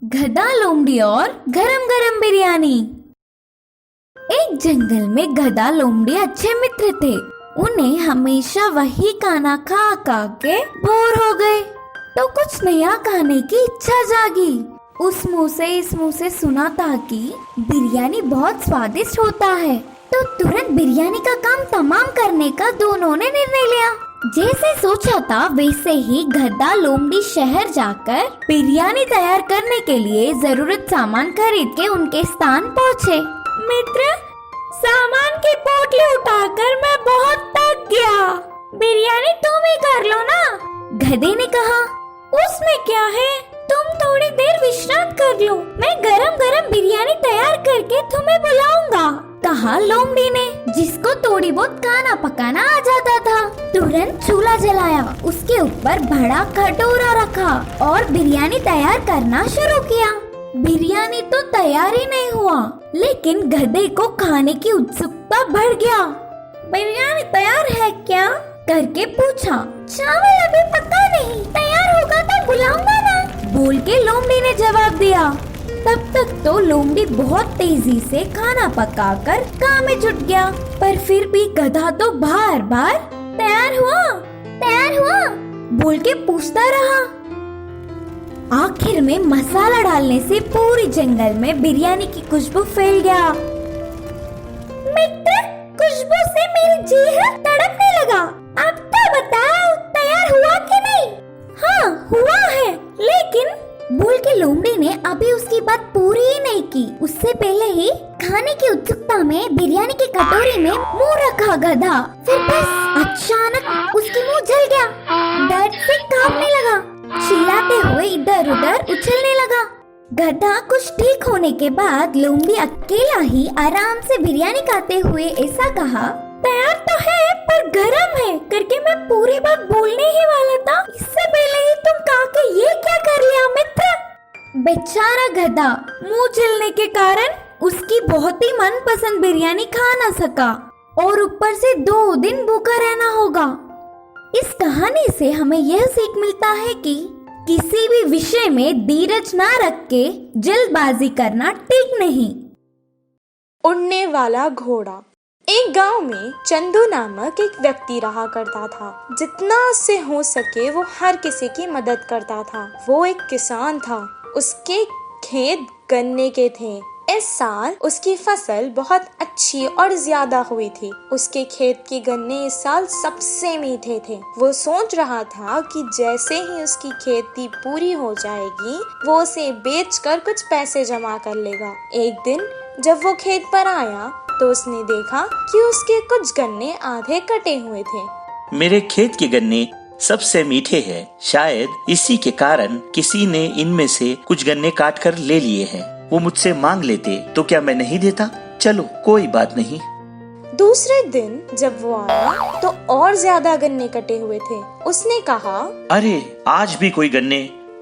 गधा, लोमड़ी और गरम गरम बिरयानी। एक जंगल में गधा लोमड़ी अच्छे मित्र थे। उन्हें हमेशा वही खाना खा खा के बोर हो गए, तो कुछ नया खाने की इच्छा जागी। उस मुंह से इस मुंह से सुना था कि बिरयानी बहुत स्वादिष्ट होता है, तो तुरंत बिरयानी का काम तमाम करने का दोनों ने निर्णय लिया। जैसे सोचा था वैसे ही गधा लोमड़ी शहर जाकर बिरयानी तैयार करने के लिए जरूरत सामान खरीद के उनके स्थान पहुँचे। मित्र, सामान की पोटली उठाकर मैं बहुत थक गया, बिरयानी तुम ही कर लो ना। गधे ने कहा, उसमें क्या है, तुम थोड़ी देर विश्राम कर लो, मैं गरम गरम बिरयानी तैयार करके तुम्हें बुलाऊंगा, कहा लोमड़ी ने, जिसको थोड़ी बहुत खाना पकाना आ जाता था। तुरंत चूल्हा जलाया, उसके ऊपर बड़ा कटोरा रखा और बिरयानी तैयार करना शुरू किया। बिरयानी तो तैयार ही नहीं हुआ, लेकिन गधे को खाने की उत्सुकता बढ़ गया। बिरयानी तैयार है क्या, करके पूछा। चावल अभी पका नहीं, तैयार होगा तो बुलाऊंगा ना, बोल के लोमड़ी ने जवाब दिया। तब तक तो लोमड़ी बहुत तेजी से खाना पकाकर काम में जुट गया, पर फिर भी गधा तो बार बार तैयार हुआ बोल के पूछता रहा। आखिर में मसाला डालने से पूरी जंगल में बिरयानी की खुशबू फैल गया। मित्र, खुशबू से मेरी जीभ तड़पने लगा, अब तो बताओ तैयार हुआ कि नहीं। हाँ हुआ है, लेकिन बोल के लोमड़ी ने अभी उसकी बात पूरी ही नहीं की, उससे पहले ही खाने की उत्सुकता में बिरयानी की कटोरी में मुंह रखा गधा। फिर बस अचानक उसकी मुंह जल गया, दर्द से कांपने लगा, चिल्लाते हुए इधर उधर उछलने लगा। गधा कुछ ठीक होने के बाद लोमड़ी अकेला ही आराम से बिरयानी खाते हुए ऐसा कहा, तैयार तो है पर गरम है, करके मैं पूरी बात बोलने ही वाला था, इससे पहले ही तुम कहा के ये क्या कर लिया मित्र। बेचारा गधा मुंह जलने के कारण उसकी बहुत ही मनपसंद बिरयानी खा न सका और ऊपर से 2 दिन भूखा रहना होगा। इस कहानी से हमें यह सीख मिलता है कि किसी भी विषय में धीरज ना रख के जल्दबाजी करना ठीक नहीं। उड़ने वाला घोड़ा। एक गांव में चंदू नामक एक व्यक्ति रहा करता था। जितना उससे हो सके वो हर किसी की मदद करता था। वो एक किसान था, उसके खेत गन्ने के थे। इस साल उसकी फसल बहुत अच्छी और ज्यादा हुई थी। उसके खेत के गन्ने इस साल सबसे मीठे थे। वो सोच रहा था कि जैसे ही उसकी खेती पूरी हो जाएगी वो उसे बेचकर कुछ पैसे जमा कर लेगा। एक दिन जब वो खेत पर आया तो उसने देखा कि उसके कुछ गन्ने आधे कटे हुए थे। मेरे खेत के गन्ने सबसे मीठे हैं, शायद इसी के कारण किसी ने इनमें से कुछ गन्ने काट कर ले लिए हैं। वो मुझसे मांग लेते तो क्या मैं नहीं देता? चलो कोई बात नहीं। दूसरे दिन जब वो आया तो और ज्यादा गन्ने कटे हुए थे। उसने कहा, अरे आज भी कोई गन्ने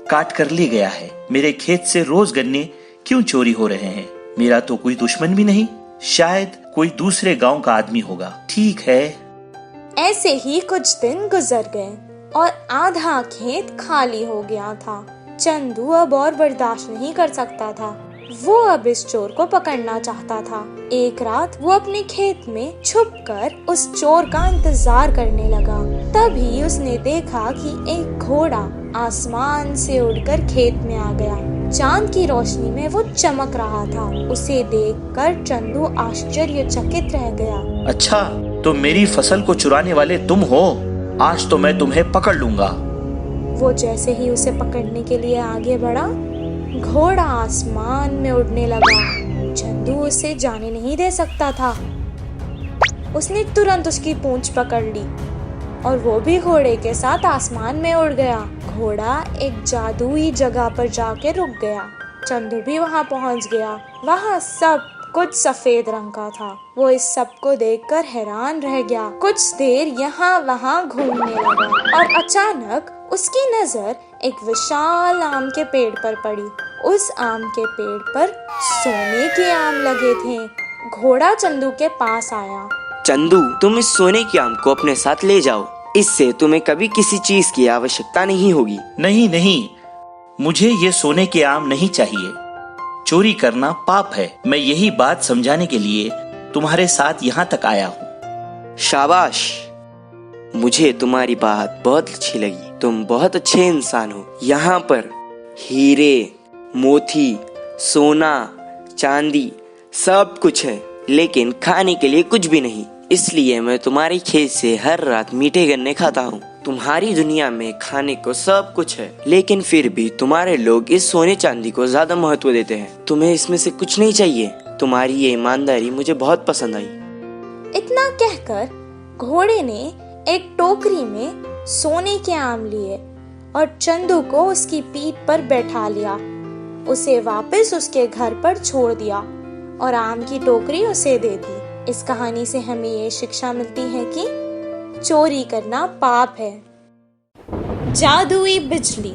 काट कर ले गया है। मेरे खेत से रोज गन्ने क्यों चोरी हो रहे हैं? मेरा तो कोई दुश्मन भी नहीं, शायद कोई दूसरे गांव का आदमी होगा। ठीक है। ऐसे ही कुछ दिन गुजर गए और आधा खेत खाली हो गया था। चंदू अब और बर्दाश्त नहीं कर सकता था। वो अब इस चोर को पकड़ना चाहता था। एक रात वो अपने खेत में छुपकर उस चोर का इंतजार करने लगा। तभी उसने देखा कि एक घोड़ा आसमान से उड़कर खेत में आ गया। चांद की रोशनी में वो चमक रहा था। उसे देखकर चंदू आश्चर्यचकित रह गया। अच्छा, तो मेरी फसल को चुराने वाले तुम हो? आज तो मैं तुम्हें पकड़ लूंगा। वो जैसे ही उसे पकड़ने के लिए आगे बढ़ा, घोड़ा आसमान में उड़ने लगा। चंदू उसे जाने नहीं दे सकता था। उसने तुरंत उसकी पूंछ पकड़ ली और वो भी घोड़े के साथ आसमान में उड़ गया। घोड़ा एक जादुई जगह पर जाके रुक गया। चंदू भी वहाँ पहुँच गया। वहाँ सब कुछ सफेद रंग का था। वो इस सब को देखकर हैरान रह गया। कुछ देर यहाँ वहाँ घूमने लगा और अचानक उसकी नजर एक विशाल आम के पेड़ पर पड़ी। उस आम के पेड़ पर सोने के आम लगे थे। घोड़ा चंदू के पास आया। चंदू, तुम इस सोने के आम को अपने साथ ले जाओ, इससे तुम्हें कभी किसी चीज की आवश्यकता नहीं होगी। नहीं, मुझे ये सोने के आम नहीं चाहिए। चोरी करना पाप है। मैं यही बात समझाने के लिए तुम्हारे साथ यहाँ तक आया हूँ। शाबाश, मुझे तुम्हारी बात बहुत अच्छी लगी। तुम बहुत अच्छे इंसान हो। यहाँ पर हीरे, मोती, सोना, चांदी सब कुछ है, लेकिन खाने के लिए कुछ भी नहीं। इसलिए मैं तुम्हारे खेत से हर रात मीठे गन्ने खाता हूँ। तुम्हारी दुनिया में खाने को सब कुछ है, लेकिन फिर भी तुम्हारे लोग इस सोने चांदी को ज्यादा महत्व देते हैं। तुम्हें इसमें से कुछ नहीं चाहिए। तुम्हारी ये ईमानदारी मुझे बहुत पसंद आई। इतना कहकर घोड़े ने एक टोकरी में सोने के आम लिए और चंदू को उसकी पीठ पर बैठा लिया। उसे वापस उसके घर पर छोड़ दिया और आम की टोकरी उसे दे दी। इस कहानी से हमें ये शिक्षा मिलती है कि चोरी करना पाप है। जादुई बिजली।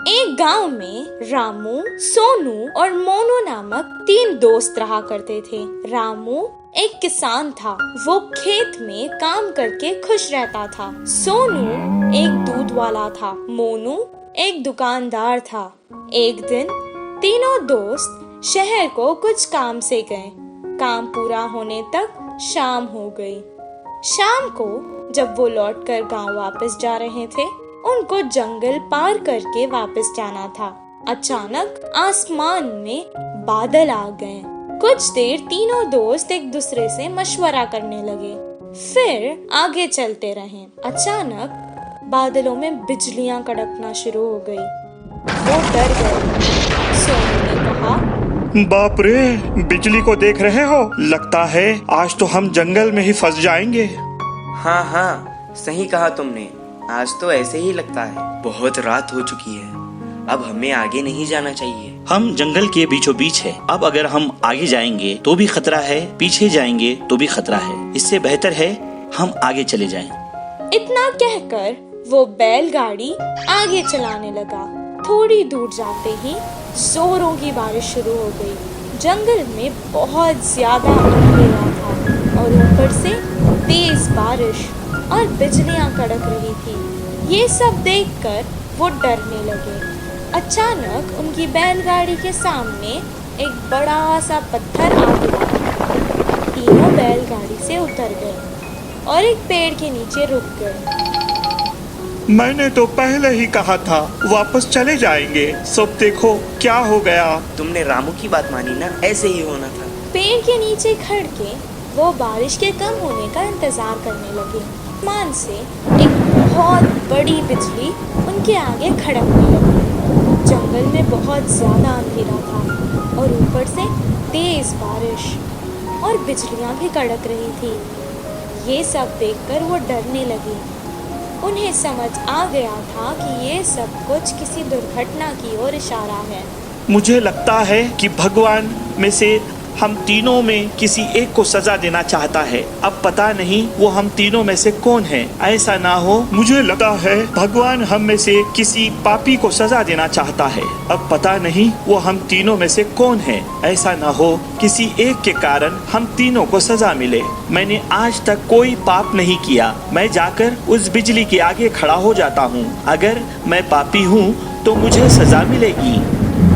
एक गांव में रामू, सोनू और मोनू नामक 3 दोस्त रहा करते थे। रामू एक किसान था। वो खेत में काम करके खुश रहता था। सोनू एक दूध वाला था। मोनू एक दुकानदार था। एक दिन तीनों दोस्त शहर को कुछ काम से गए। काम पूरा होने तक शाम हो गई। शाम को जब वो लौटकर गांव वापस जा रहे थे, उनको जंगल पार करके वापस जाना था। अचानक आसमान में बादल आ गए। कुछ देर तीनों दोस्त एक दूसरे से मशवरा करने लगे, फिर आगे चलते रहे। अचानक बादलों में बिजलियां कड़कना शुरू हो गई। वो डर गए। सोनू ने कहा, बाप रे, बिजली को देख रहे हो? लगता है आज तो हम जंगल में ही फंस जाएंगे। हाँ हाँ, सही कहा तुमने। आज तो ऐसे ही लगता है। बहुत रात हो चुकी है। अब हमें आगे नहीं जाना चाहिए। हम जंगल के बीचों बीच है। अब अगर हम आगे जाएंगे तो भी खतरा है, पीछे जाएंगे तो भी खतरा है। इससे बेहतर है हम आगे चले जाएं। इतना कहकर वो बैलगाड़ी आगे चलाने लगा। थोड़ी दूर जाते ही जोरों की बारिश शुरू हो गई। जंगल में बहुत ज्यादा अंधेरा था और ऊपर से तेज बारिश और बिजलियां कड़क रही थी। ये सब देखकर वो डरने लगे। अचानक उनकी बैलगाड़ी के सामने एक बड़ा सा पत्थर आ गिरा। तीनों बैलगाड़ी से उतर गए और एक पेड़ के नीचे रुक गए। मैंने तो पहले ही कहा था वापस चले जाएंगे। सब देखो क्या हो गया। तुमने रामू की बात मानी ना, ऐसे ही होना था। पेड़ के नीचे खड़ के वो बारिश के कम होने का इंतजार करने लगे। आसमान से एक बहुत बड़ी बिजली उनके आगे खड़कने लगी। जंगल में बहुत ज्यादा अंधेरा था और ऊपर से तेज बारिश और बिजलियां भी कड़क रही थी। ये सब देखकर वो डरने लगी। उन्हें समझ आ गया था कि ये सब कुछ किसी दुर्घटना की ओर इशारा है। मुझे लगता है कि भगवान में से हम तीनों में किसी एक को सजा देना चाहता है। अब पता नहीं वो हम तीनों में से कौन है। ऐसा ना हो, मुझे लगता है भगवान हम में से किसी पापी को सजा देना चाहता है। अब पता नहीं वो हम तीनों में से कौन है। ऐसा ना हो किसी एक के कारण हम तीनों को सजा मिले। मैंने आज तक कोई पाप नहीं किया। मैं जाकर उस बिजली के आगे खड़ा हो जाता हूँ। अगर मैं पापी हूँ तो मुझे सजा मिलेगी।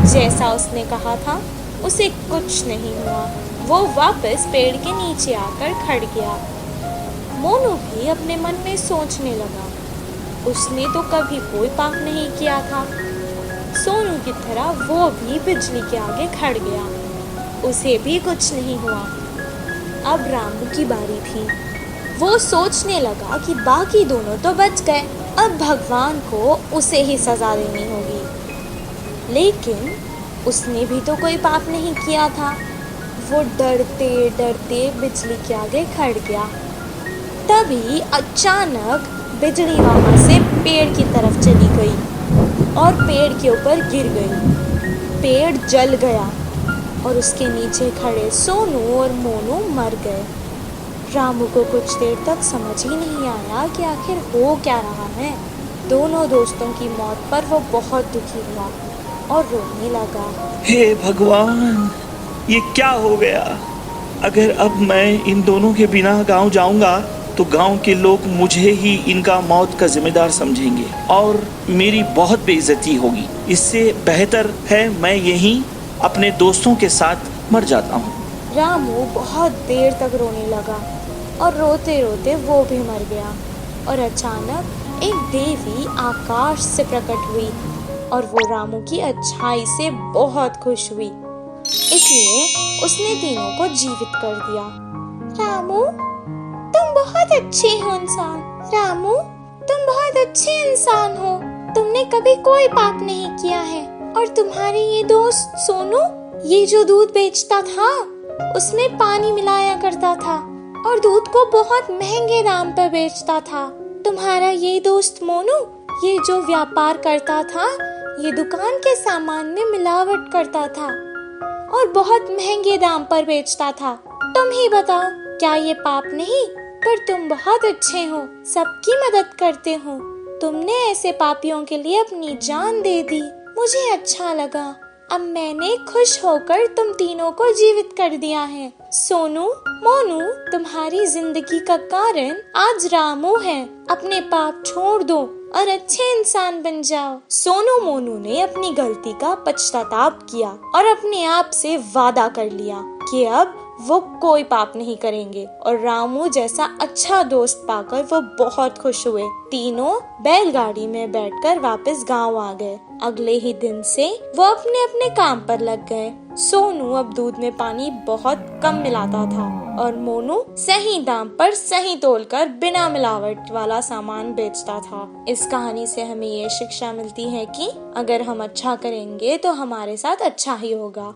जैसा उसने कहा था उसे कुछ नहीं हुआ। वो वापस पेड़ के नीचे आकर खड़ गया। मोनू भी अपने मन में सोचने लगा, उसने तो कभी कोई पाप नहीं किया था। सोनू की तरह वो भी बिजली के आगे खड़ गया, उसे भी कुछ नहीं हुआ। अब रामू की बारी थी। वो सोचने लगा कि बाकी दोनों तो बच गए, अब भगवान को उसे ही सजा देनी होगी। लेकिन उसने भी तो कोई पाप नहीं किया था। वो डरते डरते बिजली के आगे खड़ गया। तभी अचानक बिजली वहां से पेड़ की तरफ चली गई और पेड़ के ऊपर गिर गई। पेड़ जल गया और उसके नीचे खड़े सोनू और मोनू मर गए। रामू को कुछ देर तक समझ ही नहीं आया कि आखिर हो क्या रहा है। दोनों दोस्तों की मौत पर वो बहुत दुखी हुआ और रोने लगा। हे भगवान, ये क्या हो गया? अगर अब मैं इन दोनों के बिना गांव जाऊंगा तो गांव के लोग मुझे ही इनका मौत का जिम्मेदार समझेंगे और मेरी बहुत बेइज्जती होगी। इससे बेहतर है मैं यहीं अपने दोस्तों के साथ मर जाता हूँ। रामू बहुत देर तक रोने लगा और रोते रोते वो भी मर गया। और अचानक एक देवी आकाश से प्रकट हुई और वो रामू की अच्छाई से बहुत खुश हुई, इसलिए उसने तीनों को जीवित कर दिया। रामू, तुम बहुत अच्छे हो इंसान। रामू, तुम बहुत अच्छे इंसान हो। तुमने कभी कोई पाप नहीं किया है। और तुम्हारे ये दोस्त सोनू, ये जो दूध बेचता था उसमें पानी मिलाया करता था और दूध को बहुत महंगे दाम पर बेचता था। तुम्हारा ये दोस्त मोनू, ये जो व्यापार करता था, ये दुकान के सामान में मिलावट करता था और बहुत महंगे दाम पर बेचता था। तुम ही बताओ, क्या ये पाप नहीं? पर तुम बहुत अच्छे हो, सबकी मदद करते हो। तुमने ऐसे पापियों के लिए अपनी जान दे दी। मुझे अच्छा लगा। अब मैंने खुश होकर तुम तीनों को जीवित कर दिया है। सोनू, मोनू, तुम्हारी जिंदगी का कारण आज रामू है। अपने पाप छोड़ दो और अच्छे इंसान बन जाओ। सोनू मोनू ने अपनी गलती का पश्चाताप किया और अपने आप से वादा कर लिया कि अब वो कोई पाप नहीं करेंगे। और रामू जैसा अच्छा दोस्त पाकर वो बहुत खुश हुए। तीनों बैलगाड़ी में बैठकर वापस गांव आ गए। अगले ही दिन से वो अपने अपने काम पर लग गए। सोनू अब दूध में पानी बहुत कम मिलाता था और मोनू सही दाम पर सही तोलकर बिना मिलावट वाला सामान बेचता था। इस कहानी से हमें ये शिक्षा मिलती है कि अगर हम अच्छा करेंगे तो हमारे साथ अच्छा ही होगा।